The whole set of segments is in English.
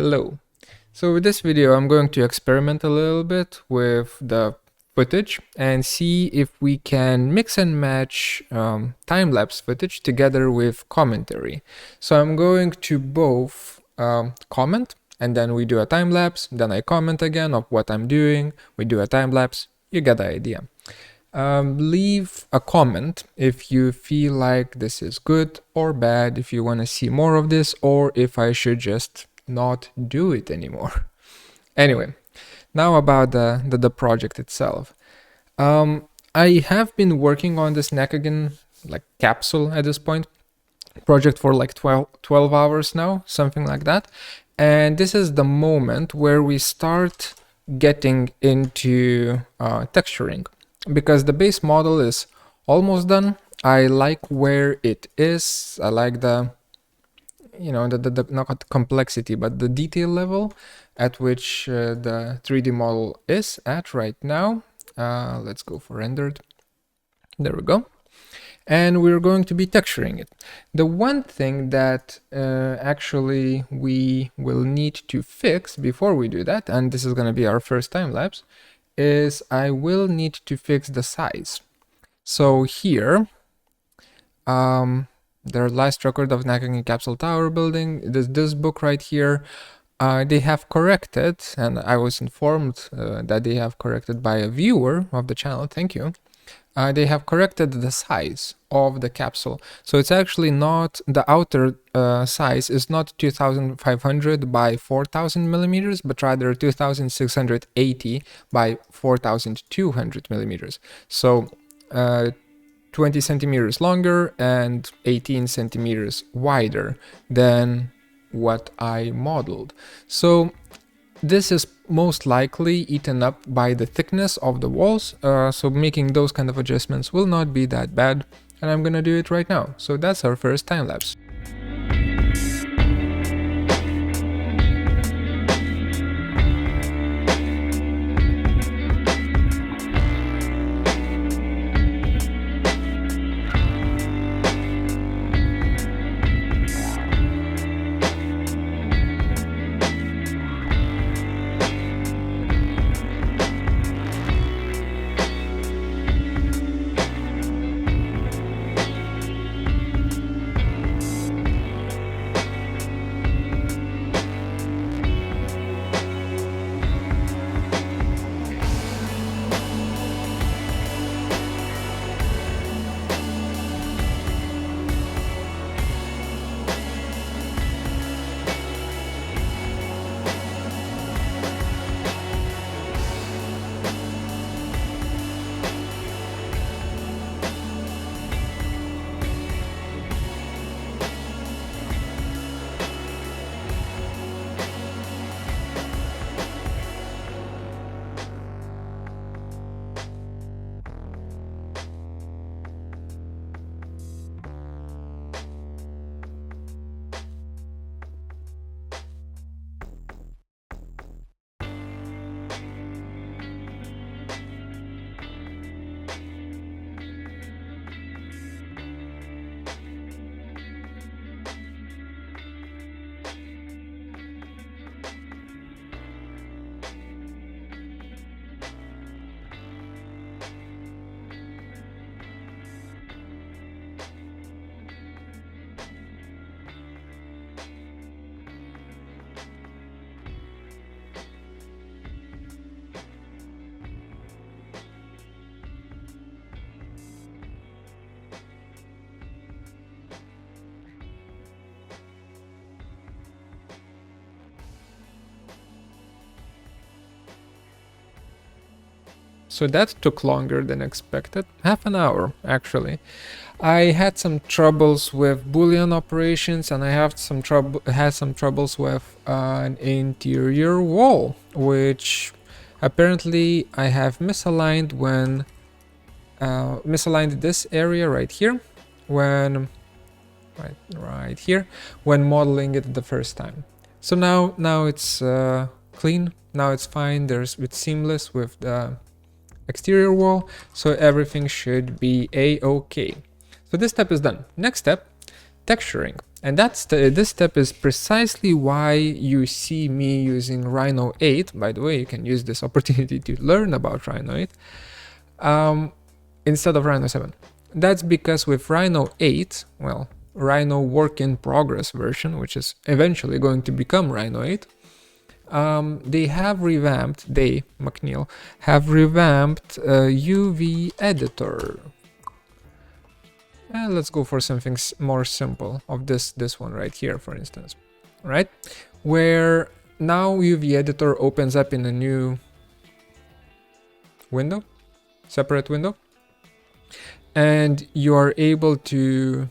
Hello. So with this video, I'm going to experiment a little bit with the footage and see if we can mix and match time-lapse footage together with commentary. So I'm going to both comment, and then we do a time-lapse, then I comment again of what I'm doing, we do a time-lapse, you get the idea. Leave a comment if you feel like this is good or bad, if you want to see more of this, or if I should just not do it anymore. Anyway, now about the project itself. I have been working on this Nakagin like capsule at this point project for like 12 hours now, something like that. And this is the moment where we start getting into texturing, because the base model is almost done. I like where it is. I like the the not complexity, but the detail level at which the 3D model is at right now. Let's go for rendered. There we go. And we're going to be texturing it. The one thing that actually we will need to fix before we do that, and this is going to be our first time lapse, is I will need to fix the size. So here, their last record of Nakagin Capsule Tower building, this book right here, they have corrected, and I was informed that they have corrected by a viewer of the channel, thank you. They have corrected the size of the capsule. So it's actually not, the outer size is not 2500 by 4000 millimeters, but rather 2680 by 4200 millimeters. So 20 centimeters longer and 18 centimeters wider than what I modeled. So this is most likely eaten up by the thickness of the walls, so making those kind of adjustments will not be that bad, and I'm gonna do it right now. So that's our first time lapse. So that took longer than expected, half an hour actually. I had some troubles with Boolean operations, and I had some troubles with an interior wall, which apparently I have misaligned when misaligned this area right here when right here when modeling it the first time. So now it's clean. Now it's fine. It's seamless with the exterior wall, so everything should be a-okay. So this step is done. Next step, texturing. And this step is precisely why you see me using Rhino 8. By the way, you can use this opportunity to learn about Rhino 8 instead of Rhino 7. That's because with Rhino 8, well, Rhino work in progress version, which is eventually going to become Rhino 8, McNeil, have revamped UV editor. Let's go for something more simple of this one right here, for instance, right? Where now UV editor opens up in a new window, separate window, and you are able to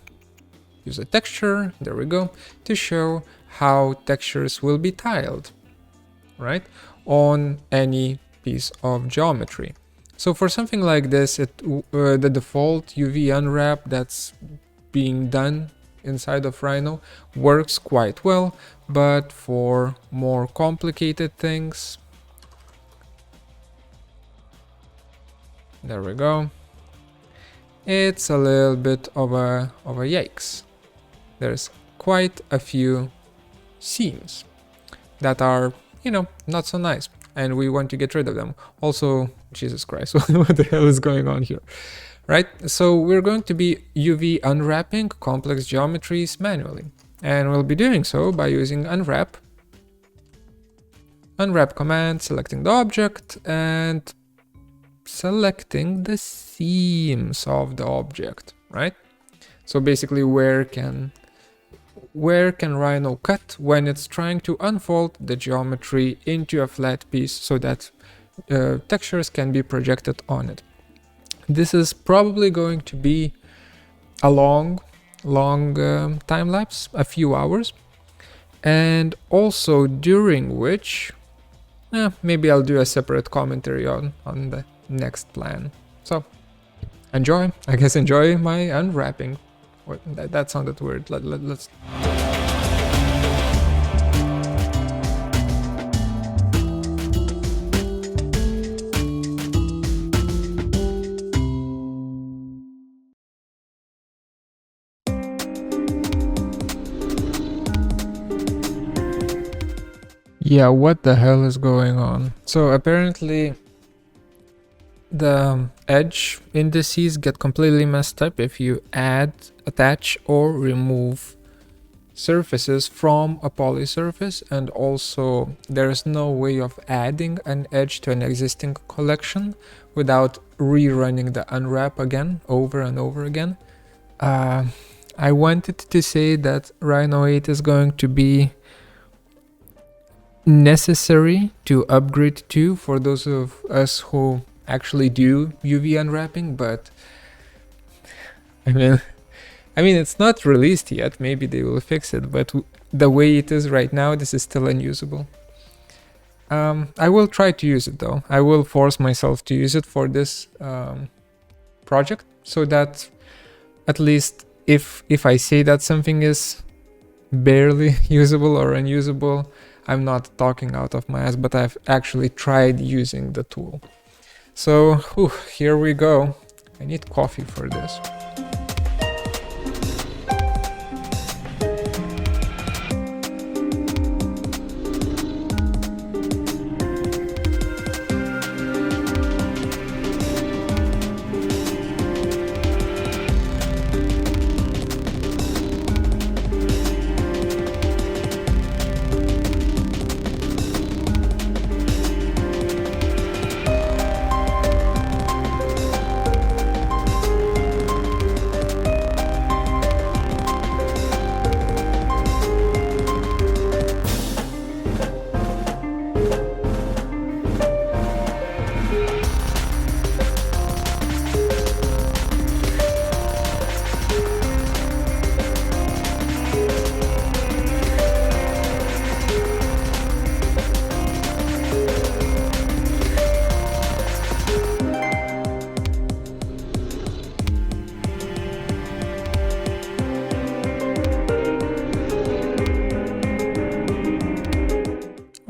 use a texture, there we go, to show how textures will be tiled, right, on any piece of geometry. So for something like this, the default UV unwrap that's being done inside of Rhino works quite well, but for more complicated things, there we go, it's a little bit of a yikes. There's quite a few seams that are, you know, not so nice, and we want to get rid of them. Also, Jesus Christ, what the hell is going on here, right? So we're going to be UV unwrapping complex geometries manually, and we'll be doing so by using unwrap command, selecting the object and selecting the seams of the object, right? So basically, where can Rhino cut when it's trying to unfold the geometry into a flat piece so that textures can be projected on it. This is probably going to be a long time lapse, a few hours, and also during which maybe I'll do a separate commentary on the next plan. So enjoy, I guess, enjoy my unwrapping. That sounded weird. Let's. Yeah, what the hell is going on? So apparently the edge indices get completely messed up if you add, attach, or remove surfaces from a poly surface, and also there's no way of adding an edge to an existing collection without rerunning the unwrap again over and over again. I wanted to say that Rhino 8 is going to be necessary to upgrade to for those of us who actually do UV unwrapping, but I mean it's not released yet. Maybe they will fix it, but the way it is right now, this is still unusable. I will try to use it though. I will force myself to use it for this project, so that at least if I say that something is barely usable or unusable, I'm not talking out of my ass, but I've actually tried using the tool. So here we go. I need coffee for this.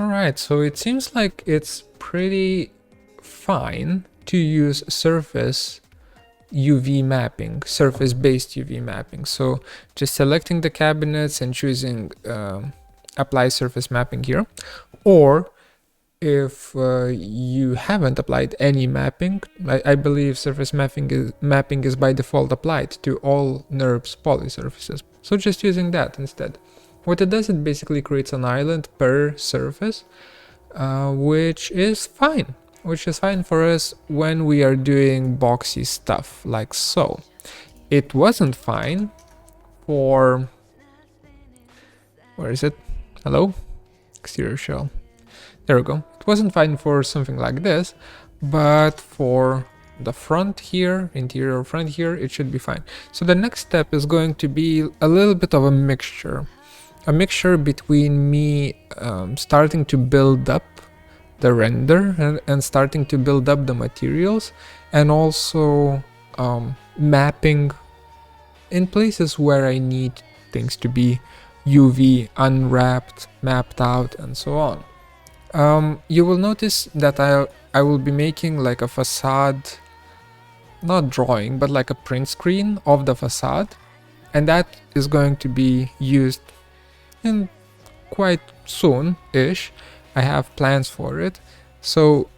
Alright, so it seems like it's pretty fine to use surface UV mapping, surface-based UV mapping. So just selecting the cabinets and choosing apply surface mapping here. Or if you haven't applied any mapping, I believe surface mapping is by default applied to all NURBS polysurfaces. So just using that instead. What it does, it basically creates an island per surface, which is fine. Which is fine for us when we are doing boxy stuff like so. It wasn't fine for... Where is it? Hello? Exterior shell. There we go. It wasn't fine for something like this, but for the front here, interior front here, it should be fine. So the next step is going to be a little bit of a mixture. A mixture between me starting to build up the render and starting to build up the materials, and also mapping in places where I need things to be UV unwrapped, mapped out, and so on. You will notice that I will be making like a facade, not drawing, but like a print screen of the facade, and that is going to be used in quite soon-ish. I have plans for it, so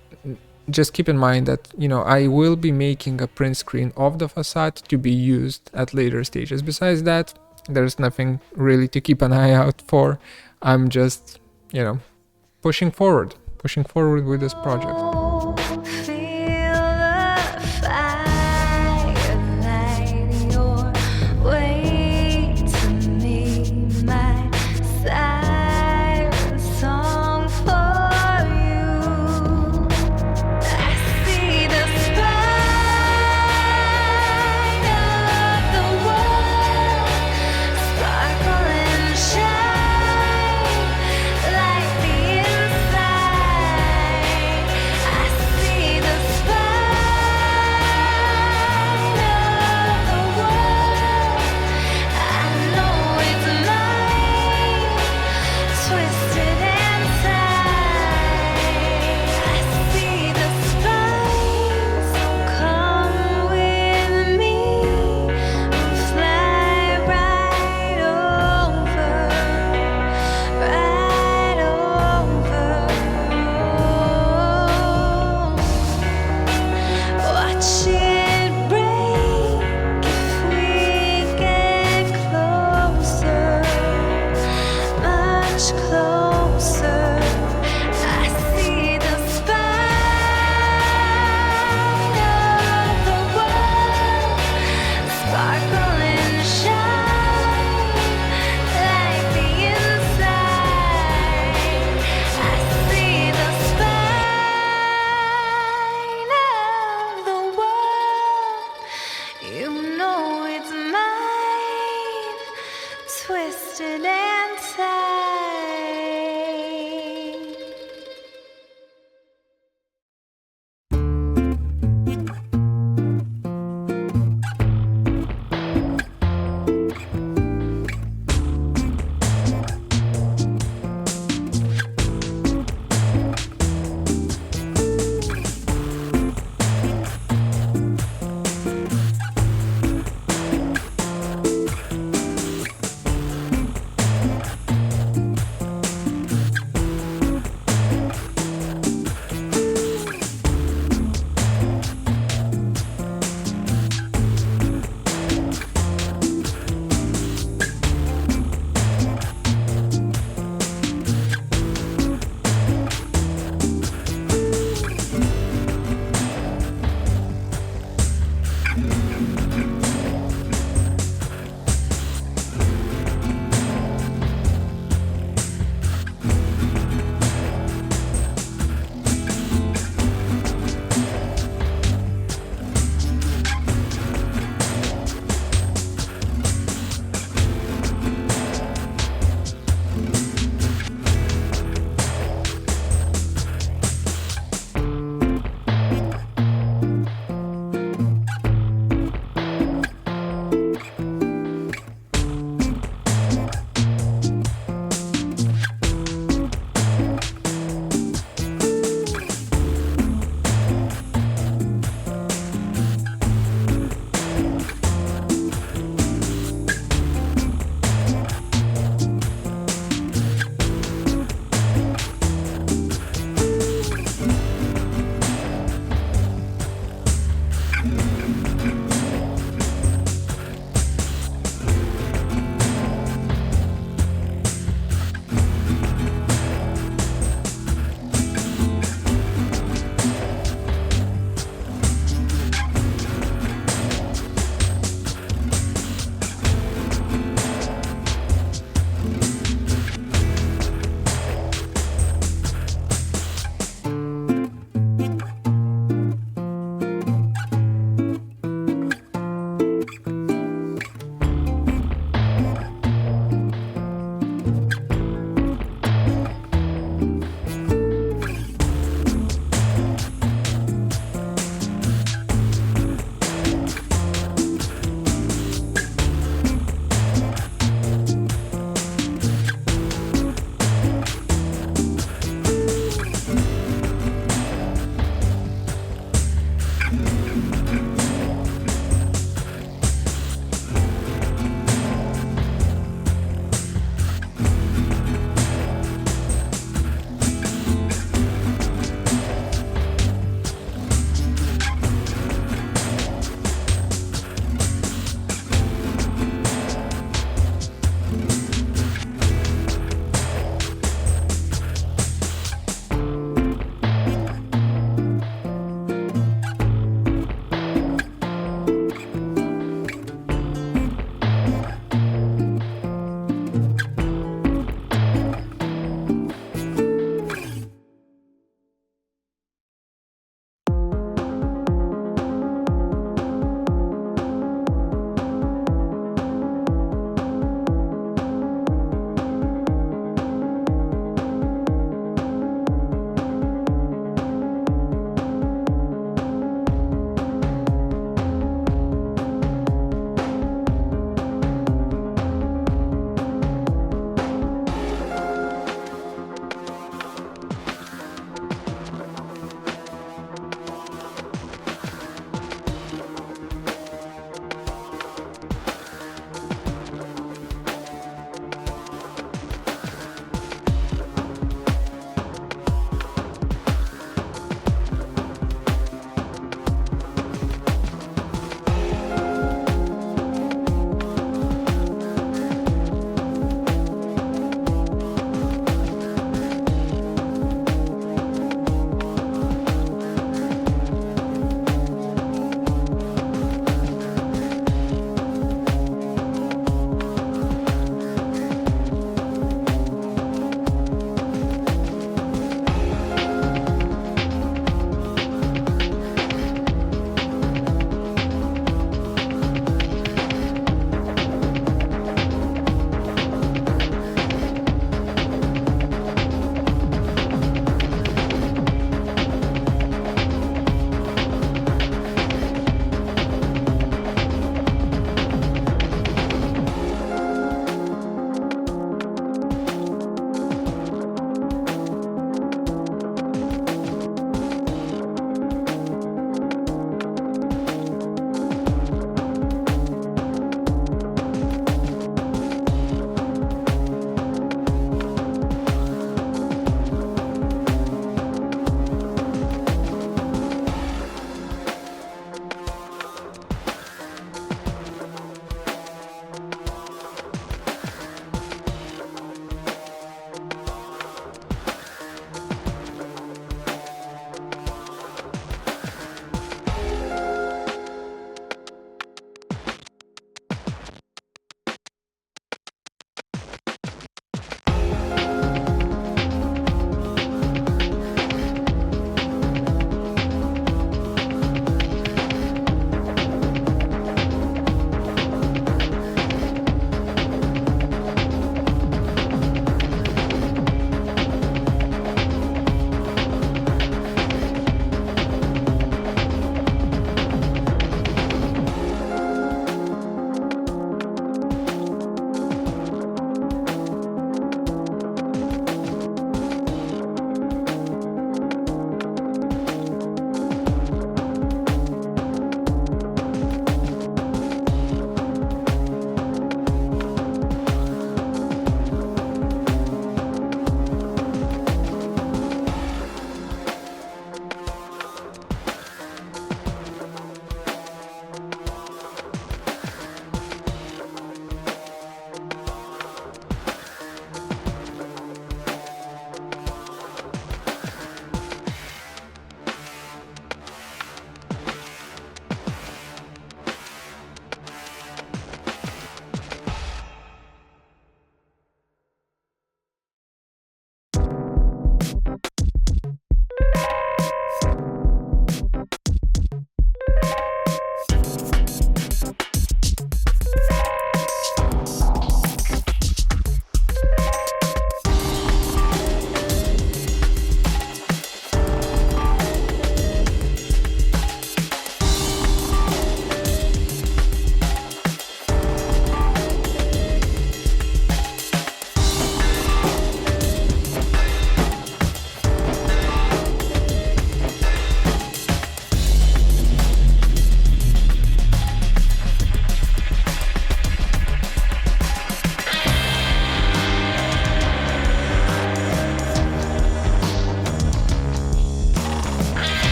just keep in mind that, you know, I will be making a print screen of the facade to be used at later stages. Besides that, there's nothing really to keep an eye out for. I'm just, you know, pushing forward with this project.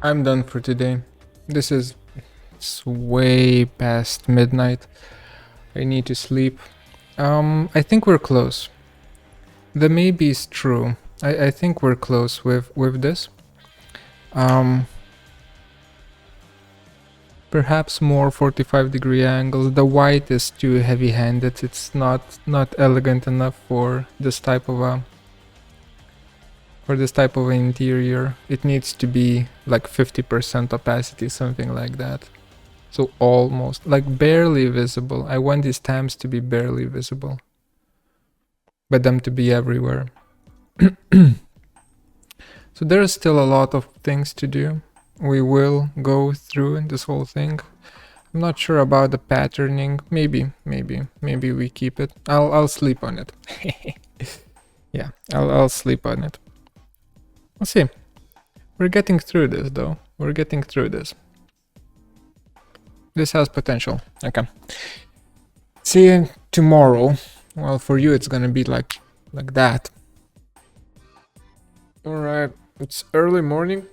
I'm done for today. This is it's way past midnight. I need to sleep. I think we're close. The maybe is true. I think we're close with this. Um, Perhaps more 45-degree angles. The white is too heavy-handed. It's not elegant enough for this type of a interior. It needs to be like 50% opacity, something like that. So almost like barely visible. I want these stamps to be barely visible, but them to be everywhere. So there's still a lot of things to do. We will go through this whole thing. I'm not sure about the patterning. Maybe we keep it. I'll sleep on it. Yeah, I'll sleep on it. We'll see. We're getting through this though. We're getting through this. This has potential. Okay. See you tomorrow. Well, for you it's gonna be like that. Alright, it's early morning.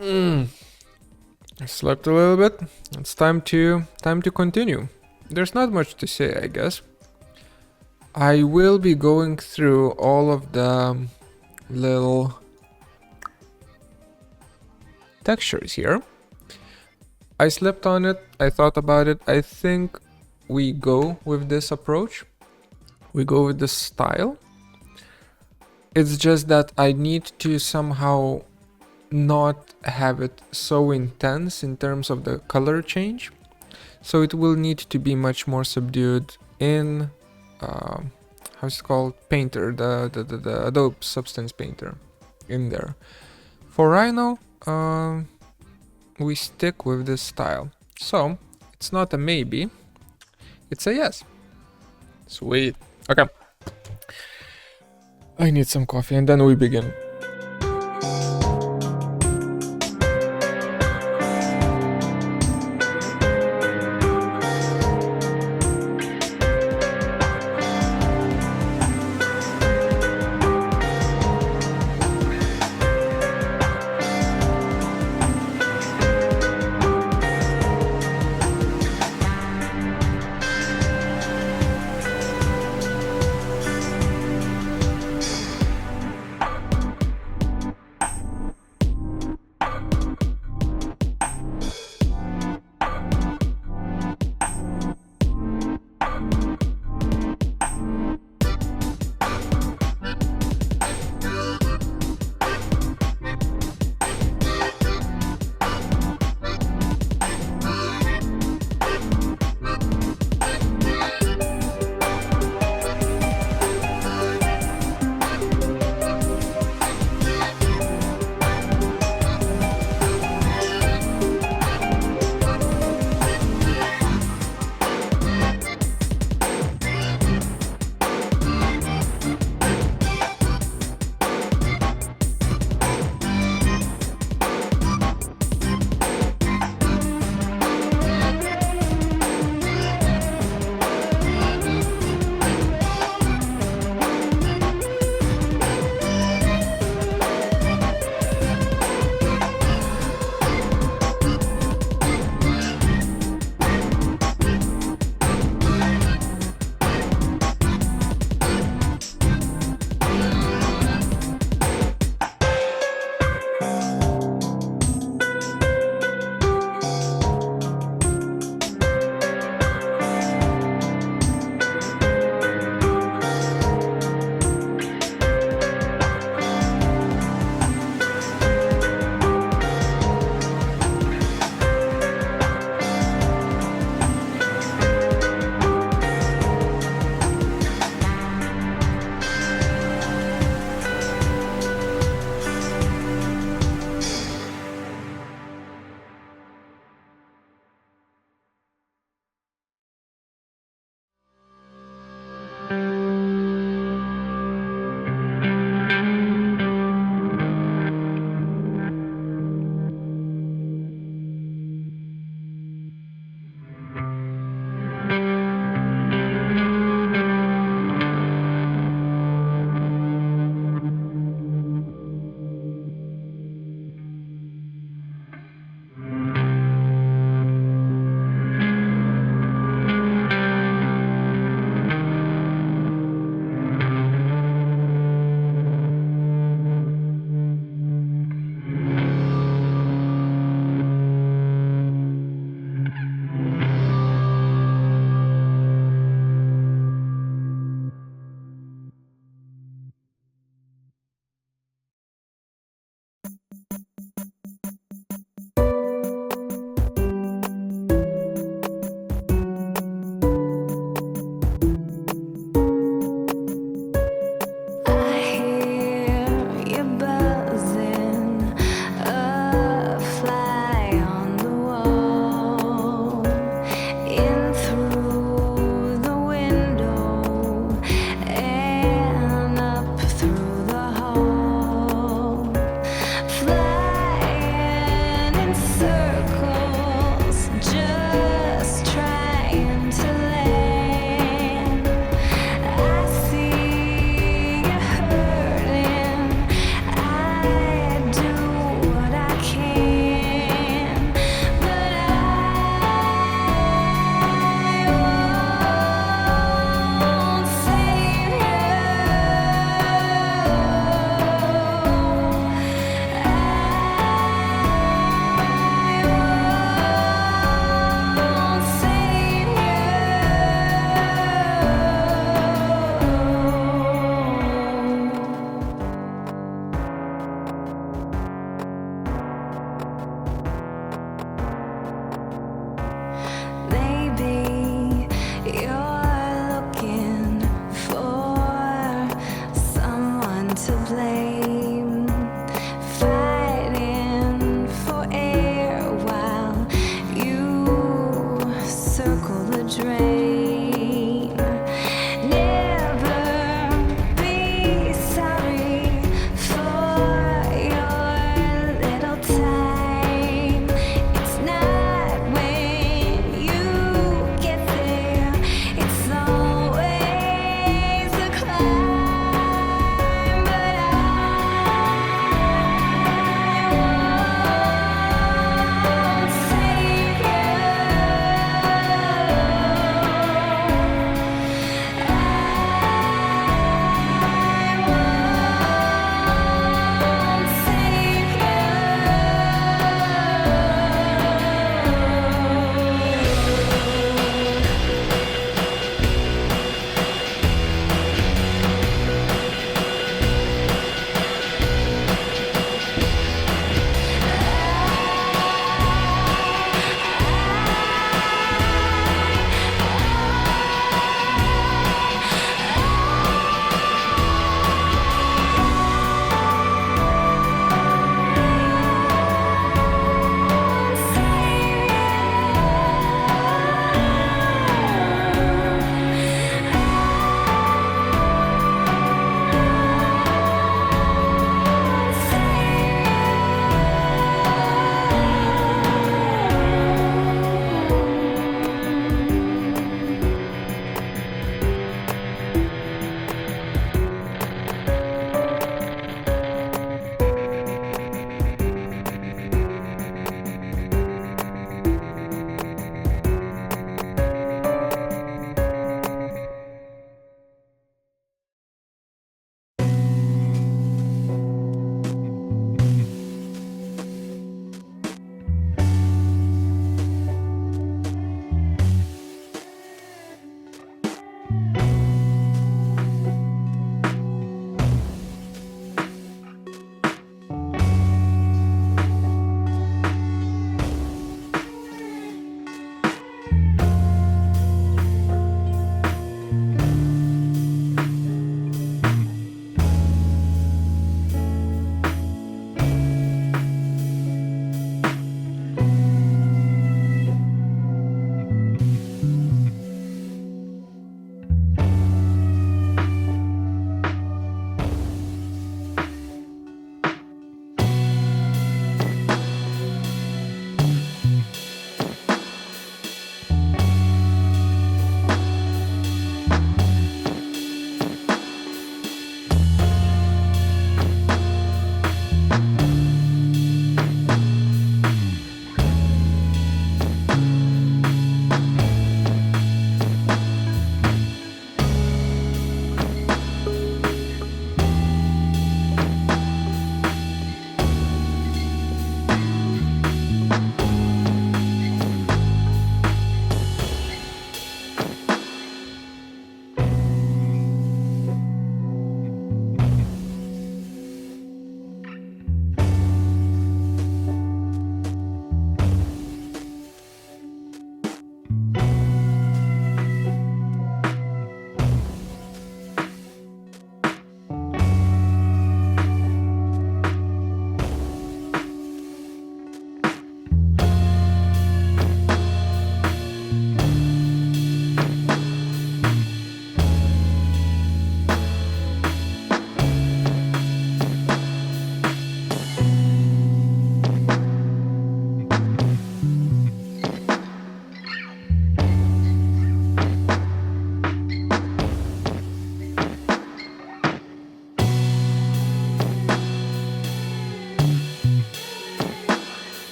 I slept a little bit. It's time to continue. There's not much to say, I guess. I will be going through all of the little textures here. I slept on it, I thought about it. I think we go with this approach. We go with this style. It's just that I need to somehow not have it so intense in terms of the color change. So it will need to be much more subdued in how's it called, Painter, the Adobe Substance Painter in there. For Rhino, we stick with this style. So it's not a maybe, it's a yes. Sweet. Okay. I need some coffee and then we begin.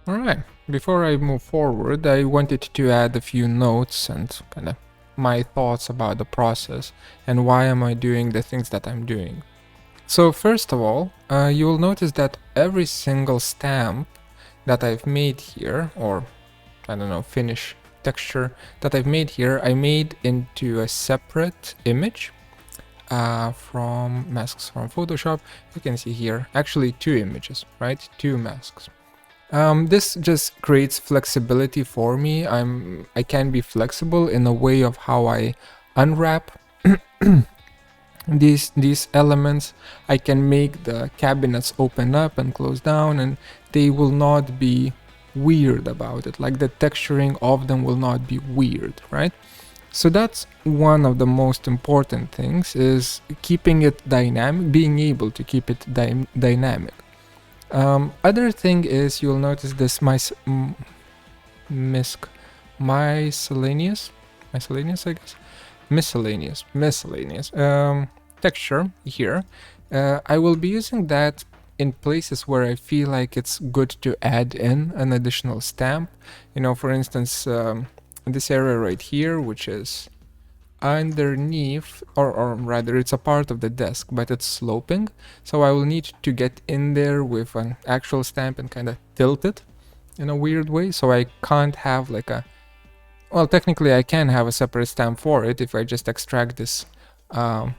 Alright, before I move forward, I wanted to add a few notes and kind of my thoughts about the process and why am I doing the things that I'm doing. So first of all, you will notice that every single stamp that I've made here, or I don't know, finish texture that I've made here, I made into a separate image from masks from Photoshop. You can see here, actually 2 images, right? 2 masks. This just creates flexibility for me. I can be flexible in a way of how I unwrap these elements. I can make the cabinets open up and close down, and they will not be weird about it. Like the texturing of them will not be weird, right? So that's one of the most important things, is keeping it dynamic, being able to keep it dynamic. Other thing is, you'll notice this miscellaneous, I guess, miscellaneous texture here. I will be using that in places where I feel like it's good to add in an additional stamp. You know, for instance, this area right here, which is underneath, or rather it's a part of the desk, but it's sloping, so I will need to get in there with an actual stamp and kind of tilt it in a weird way, so I can't have like a, well, technically I can have a separate stamp for it if I just extract this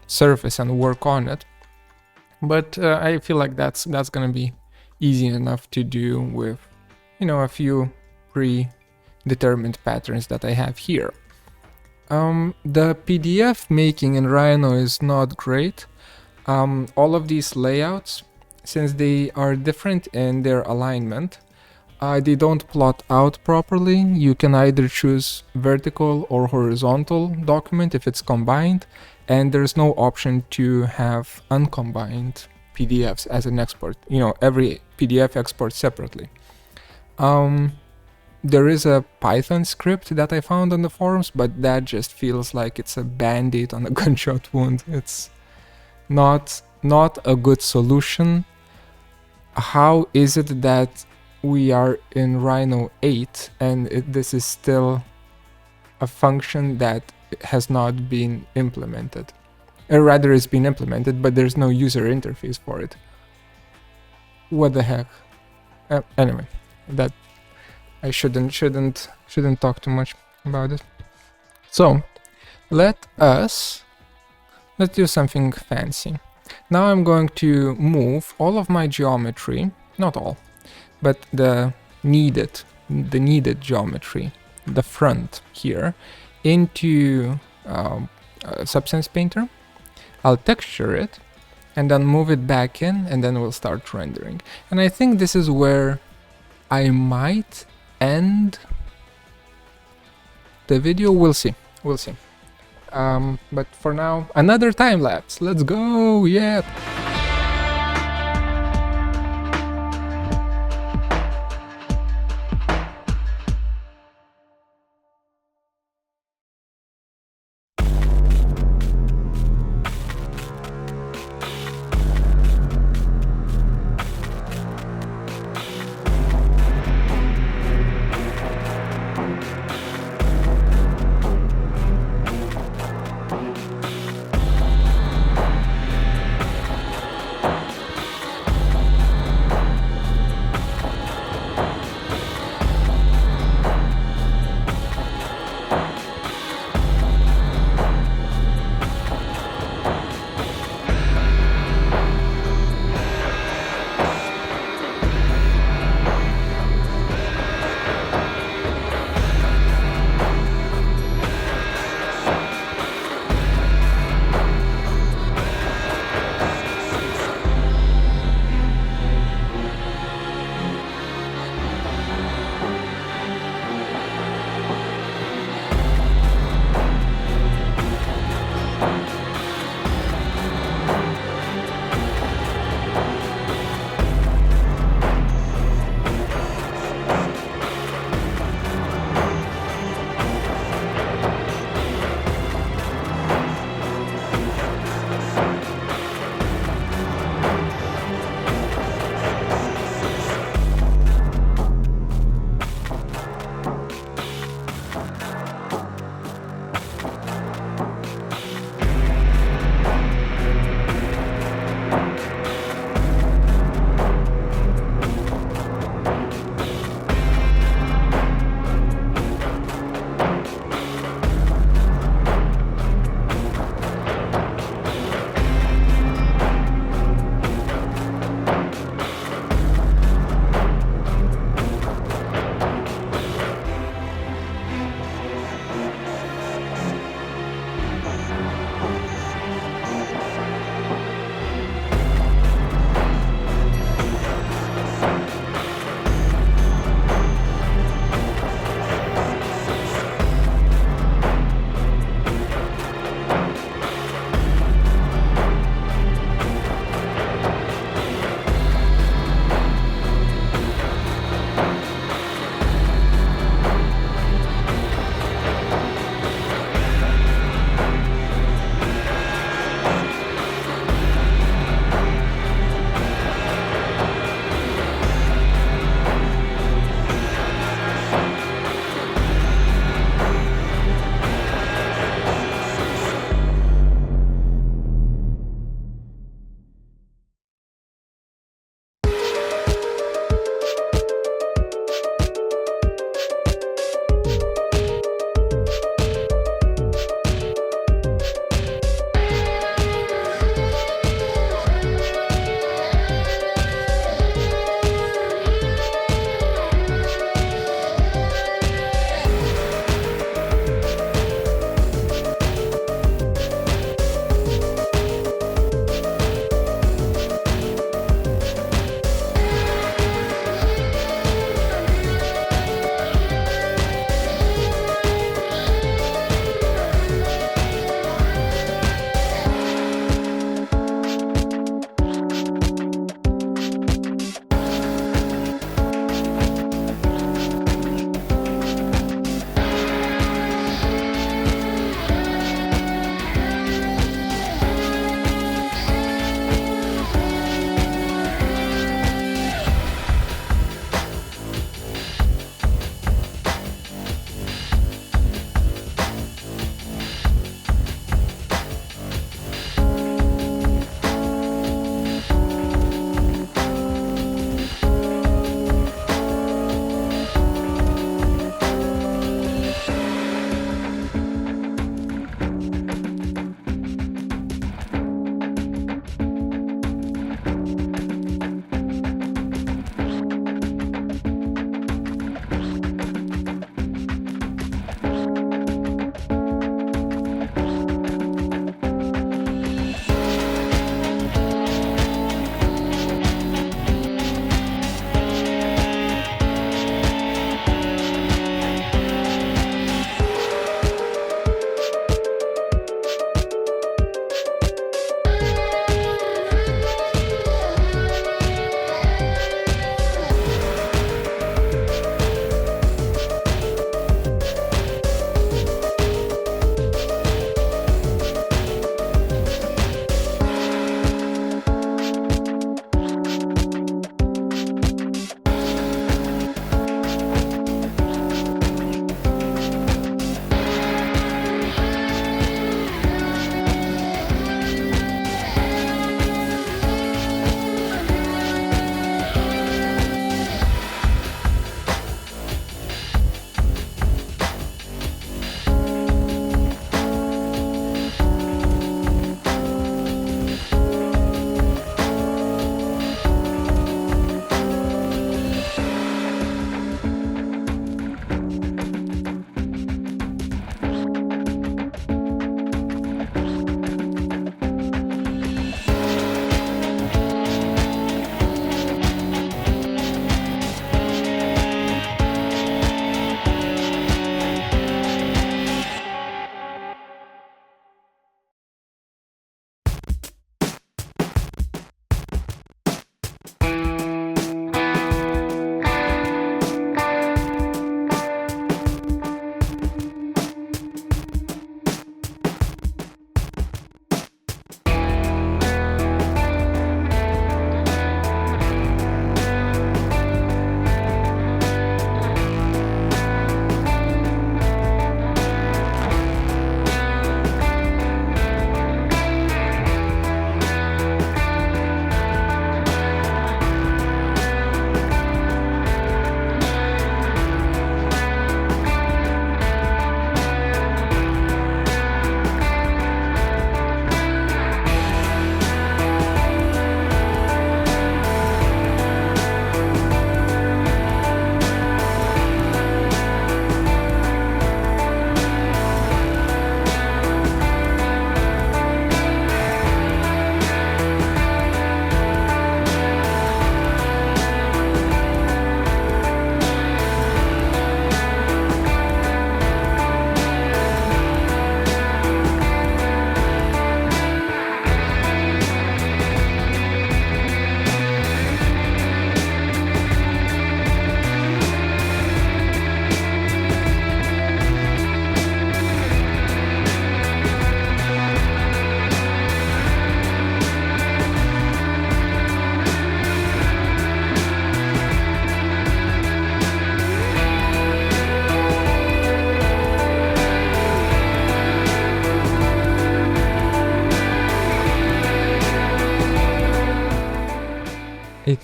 surface and work on it, but I feel like that's gonna be easy enough to do with, you know, a few predetermined patterns that I have here. The PDF making in Rhino is not great. All of these layouts, since they are different in their alignment, they don't plot out properly. You can either choose vertical or horizontal document if it's combined, and there's no option to have uncombined PDFs as an export. You know, every PDF exports separately. There is a Python script that I found on the forums, but that just feels like it's a band-aid on a gunshot wound. It's not a good solution. How is it that we are in Rhino 8 and this is still a function that has not been implemented? Or rather, it's been implemented, but there's no user interface for it. What the heck? Anyway, that I shouldn't talk too much about it. So let's do something fancy. Now I'm going to move all of my geometry, not all, but the needed geometry, the front here, into Substance Painter. I'll texture it and then move it back in, and then we'll start rendering. And I think this is where I might end the video. We'll see. But for now, another time lapse. Let's go. Yeah.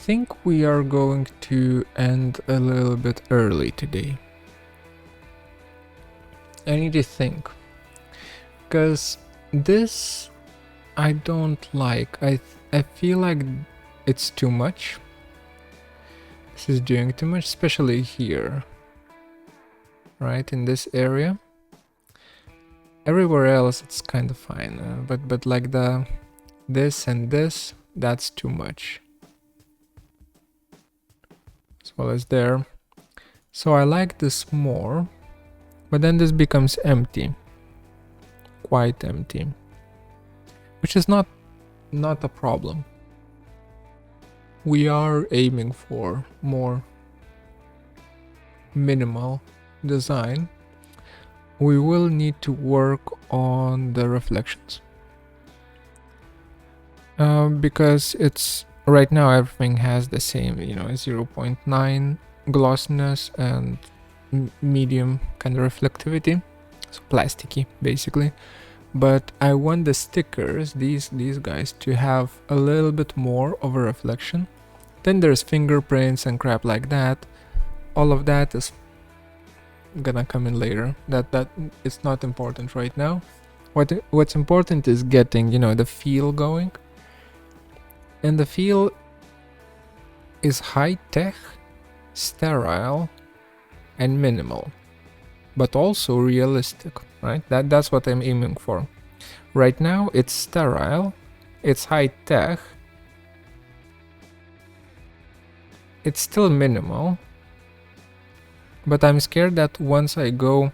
think we are going to end a little bit early today. I need to think, because this I don't like. I feel like it's too much. This is doing too much, especially here, right in this area. Everywhere else it's kind of fine, but like this and this, that's too much. As well as there. So I like this more, but then this becomes empty, quite empty, which is not a problem. We are aiming for more minimal design. We will need to work on the reflections, because it's right now everything has the same, 0.9 glossiness and medium kind of reflectivity, so plasticky basically. But I want the stickers, these guys, to have a little bit more of a reflection. Then there's fingerprints and crap like that. All of that is gonna come in later. That it's not important right now. What's important is getting, the feel going. And the feel is high tech, sterile, and minimal, but also realistic, right? That's what I'm aiming for. Right now it's sterile, it's high tech, it's still minimal, but I'm scared that once I go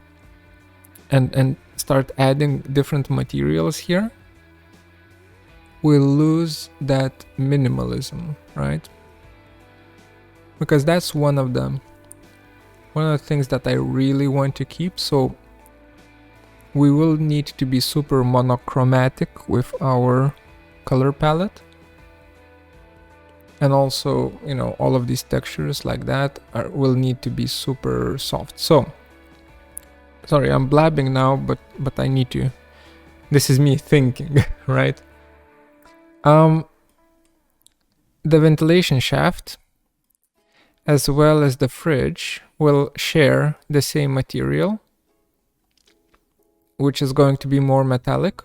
and start adding different materials here, we'll lose that minimalism, right? Because that's one of the things that I really want to keep. So we will need to be super monochromatic with our color palette, and also, all of these textures like that will need to be super soft. So sorry, I'm blabbing now, but I need to. This is me thinking, right? The ventilation shaft as well as the fridge will share the same material, which is going to be more metallic.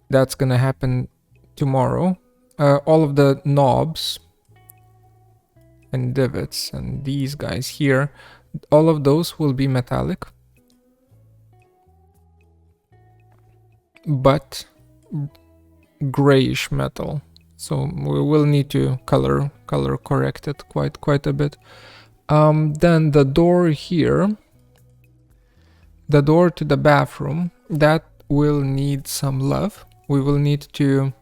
That's gonna happen tomorrow. All of the knobs and divots and these guys here, all of those will be metallic, but grayish metal. So we will need to color correct it quite a bit. Then the door here, the door to the bathroom, that will need some love. We will need to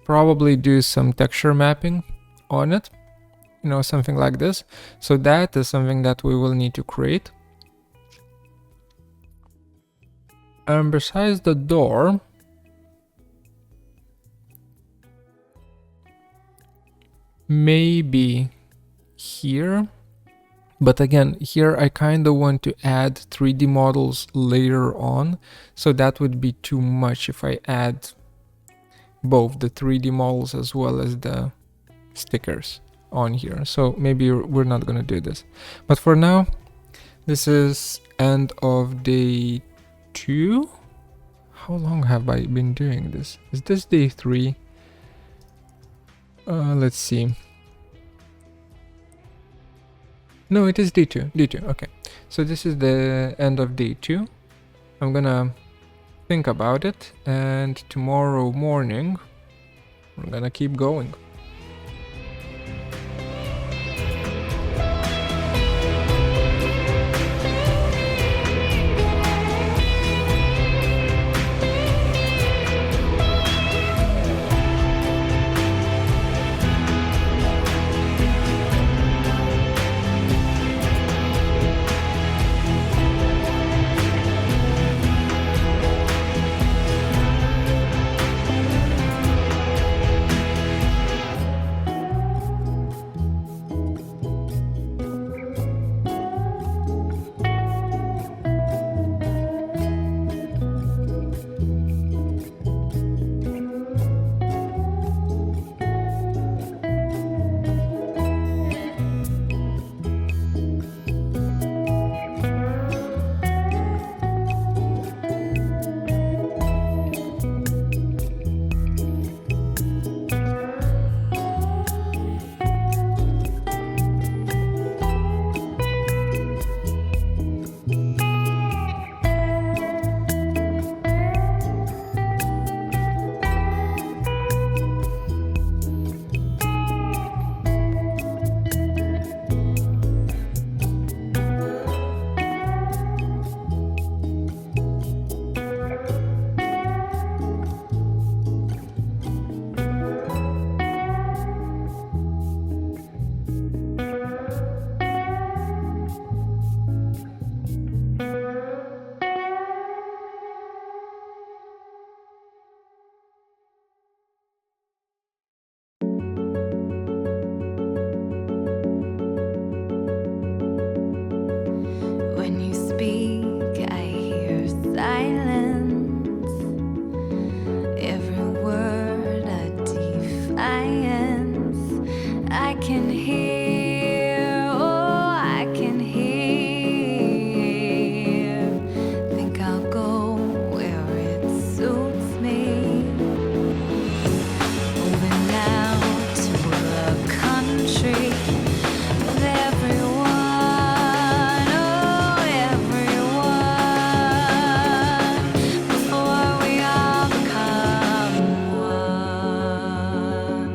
probably do some texture mapping on it, something like this. So that is something that we will need to create. And besides the door, maybe here, but again, here I kind of want to add 3D models later on, so that would be too much if I add both the 3D models as well as the stickers on here. So maybe we're not gonna do this, but for now, this is end of day 2. How long have I been doing this? Is this day 3? Let's see. No, it is day 2. Okay. So this is the end of day 2. I'm gonna think about it, and tomorrow morning I'm gonna keep going. I can hear, oh, I can hear. Think I'll go where it suits me. Moving out to a country with everyone, oh, everyone, before we all become one.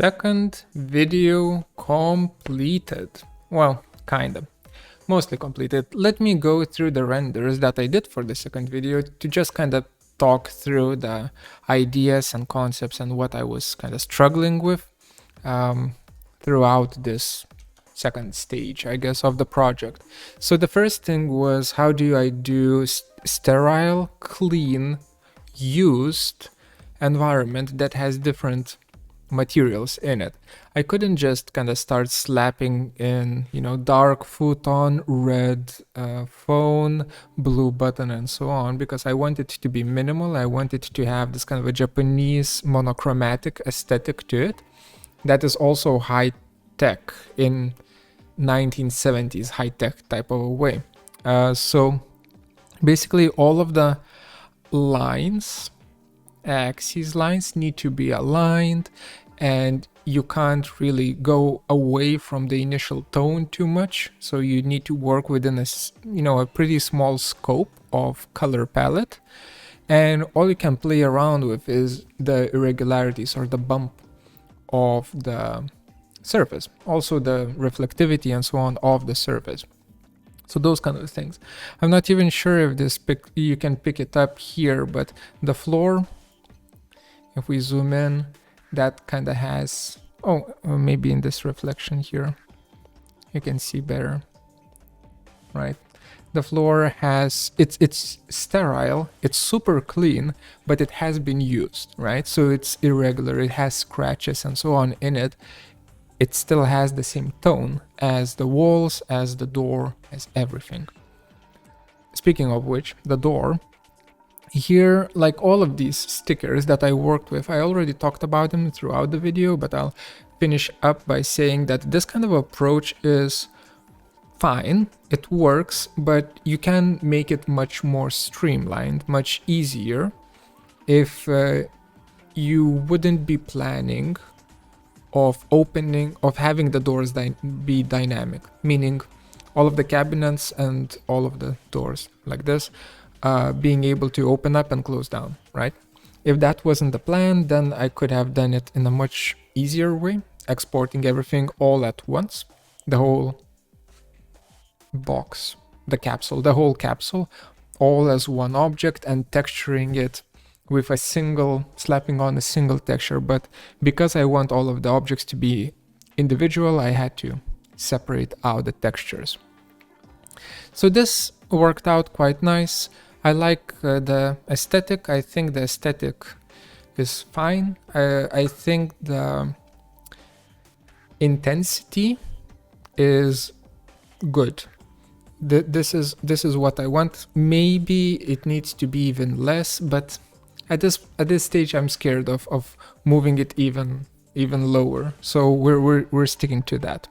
Second video completed. Well, kinda. Mostly completed. Let me go through the renders that I did for the second video to just kind of talk through the ideas and concepts and what I was kind of struggling with throughout this second stage, I guess, of the project. So the first thing was, how do I do sterile, clean, used environment that has different materials in it? I couldn't just kind of start slapping in, you know, dark futon, red phone, blue button, and so on, because I want it to be minimal. I want it to have this kind of a Japanese monochromatic aesthetic to it that is also high tech in 1970s high tech type of a way. So basically all of the lines, axis lines, need to be aligned, and you can't really go away from the initial tone too much. So you need to work within a pretty small scope of color palette, and all you can play around with is the irregularities or the bump of the surface, also the reflectivity and so on of the surface. So those kind of things. I'm not even sure if you can pick it up here, but the floor, if we zoom in, that kind of has, maybe in this reflection here, you can see better, right? The floor has, it's sterile, it's super clean, but it has been used, right? So it's irregular, it has scratches and so on in it. It still has the same tone as the walls, as the door, as everything. Speaking of which, the door, here, like all of these stickers that I worked with, I already talked about them throughout the video, but I'll finish up by saying that this kind of approach is fine, it works, but you can make it much more streamlined, much easier if you wouldn't be planning of having the doors be dynamic, meaning all of the cabinets and all of the doors like this being able to open up and close down, right? If that wasn't the plan, then I could have done it in a much easier way, exporting everything all at once, the whole box, the whole capsule, all as one object, and texturing it with slapping on a single texture. But because I want all of the objects to be individual, I had to separate out the textures. So this worked out quite nice. I like the aesthetic. I think the aesthetic is fine. I think the intensity is good. This is what I want. Maybe it needs to be even less, but at this stage I'm scared of moving it even lower. So we're sticking to that.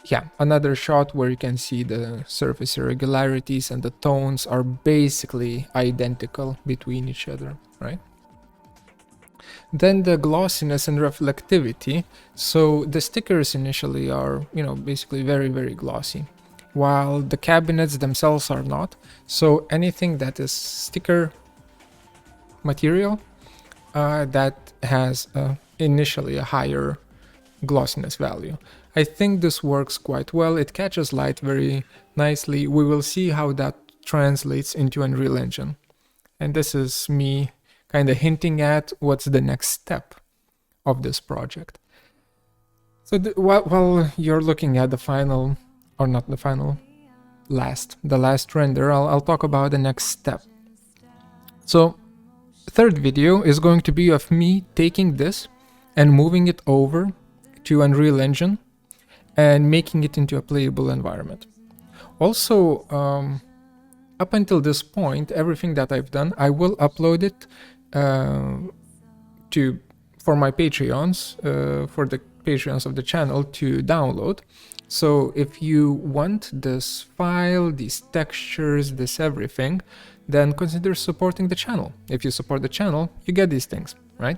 Yeah, another shot where you can see the surface irregularities and the tones are basically identical between each other, right? Then the glossiness and reflectivity. So the stickers initially are, basically very, very glossy, while the cabinets themselves are not. So anything that is sticker material, that has initially a higher glossiness value. I think this works quite well. It catches light very nicely. We will see how that translates into Unreal Engine. And this is me kind of hinting at what's the next step of this project. So while you're looking at the final, or not the final, the last render, I'll talk about the next step. So third video is going to be of me taking this and moving it over to Unreal Engine and making it into a playable environment. Also, up until this point, everything that I've done, I will upload it for my Patreons, for the Patreons of the channel to download. So if you want this file, these textures, this everything, then consider supporting the channel. If you support the channel, you get these things, right?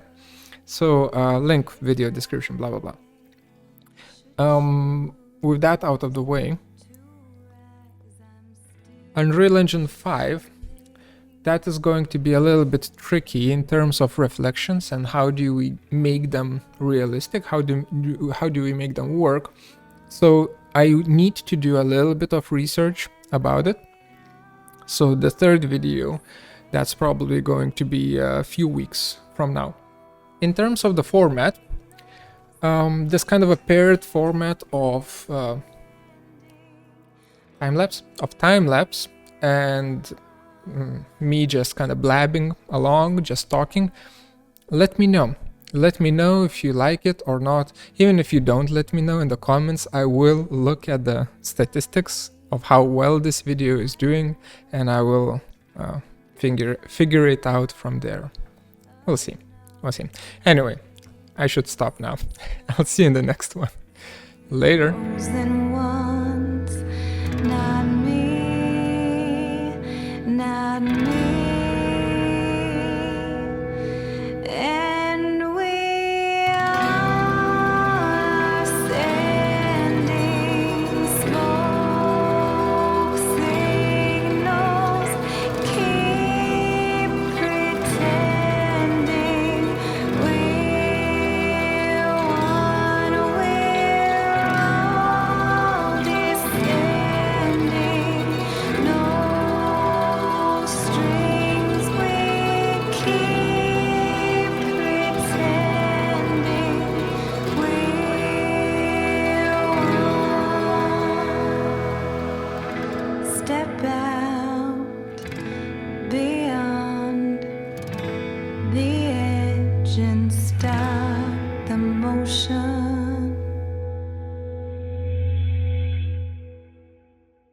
So link, video description, blah, blah, blah. With that out of the way, Unreal Engine 5 that is going to be a little bit tricky in terms of reflections and how do we make them realistic, how do we make them work. So I need to do a little bit of research about it. So the third video, that's probably going to be a few weeks from now. In terms of the format, this kind of a paired format of time-lapse and me just kind of blabbing along, just talking. Let me know if you like it or not. Even if you don't let me know in the comments, I will look at the statistics of how well this video is doing, and I will figure it out from there. We'll see. Anyway, I should stop now. I'll see you in the next one. Later. Than once, not me, not me.